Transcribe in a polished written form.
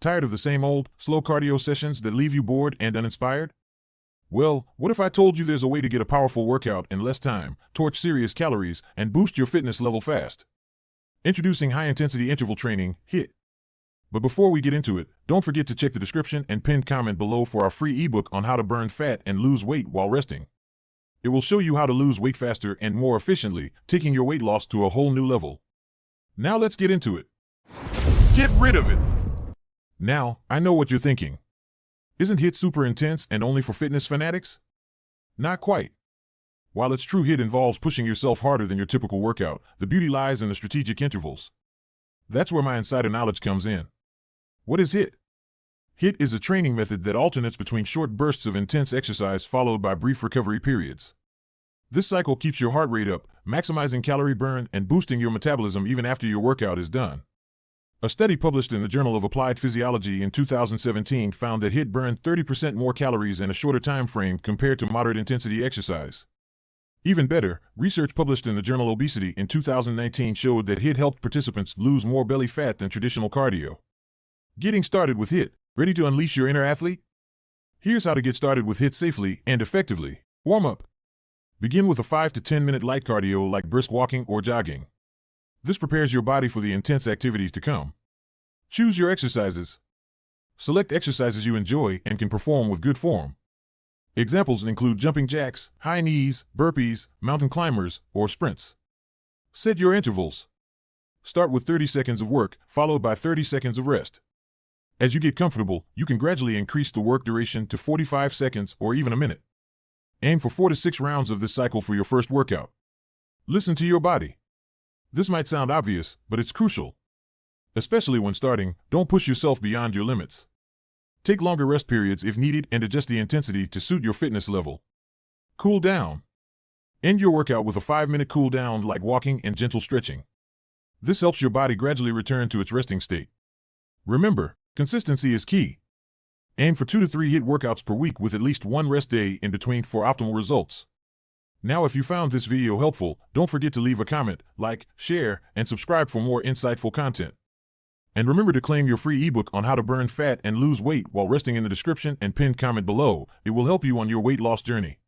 Tired of the same old, slow cardio sessions that leave you bored and uninspired? Well, what if I told you there's a way to get a powerful workout in less time, torch serious calories, and boost your fitness level fast? Introducing high-intensity interval training, HIIT. But before we get into it, don't forget to check the description and pinned comment below for our free ebook on how to burn fat and lose weight while resting. It will show you how to lose weight faster and more efficiently, taking your weight loss to a whole new level. Now let's get into it. Get rid of it! Now, I know what you're thinking. Isn't HIIT super intense and only for fitness fanatics? Not quite. While it's true HIIT involves pushing yourself harder than your typical workout, the beauty lies in the strategic intervals. That's where my insider knowledge comes in. What is HIIT? HIIT is a training method that alternates between short bursts of intense exercise followed by brief recovery periods. This cycle keeps your heart rate up, maximizing calorie burn and boosting your metabolism even after your workout is done. A study published in the Journal of Applied Physiology in 2017 found that HIIT burned 30% more calories in a shorter time frame compared to moderate intensity exercise. Even better, research published in the journal Obesity in 2019 showed that HIIT helped participants lose more belly fat than traditional cardio. Getting started with HIIT. Ready to unleash your inner athlete? Here's how to get started with HIIT safely and effectively. Warm up. Begin with a 5 to 10 minute light cardio like brisk walking or jogging. This prepares your body for the intense activities to come. Choose your exercises. Select exercises you enjoy and can perform with good form. Examples include jumping jacks, high knees, burpees, mountain climbers, or sprints. Set your intervals. Start with 30 seconds of work, followed by 30 seconds of rest. As you get comfortable, you can gradually increase the work duration to 45 seconds or even a minute. Aim for 4 to 6 rounds of this cycle for your first workout. Listen to your body. This might sound obvious, but it's crucial. Especially when starting, don't push yourself beyond your limits. Take longer rest periods if needed and adjust the intensity to suit your fitness level. Cool down. End your workout with a 5-minute cool down like walking and gentle stretching. This helps your body gradually return to its resting state. Remember, consistency is key. Aim for 2 to 3 HIIT workouts per week with at least one rest day in between for optimal results. Now, if you found this video helpful, don't forget to leave a comment, like, share, and subscribe for more insightful content. And remember to claim your free ebook on how to burn fat and lose weight while resting in the description and pinned comment below. It will help you on your weight loss journey.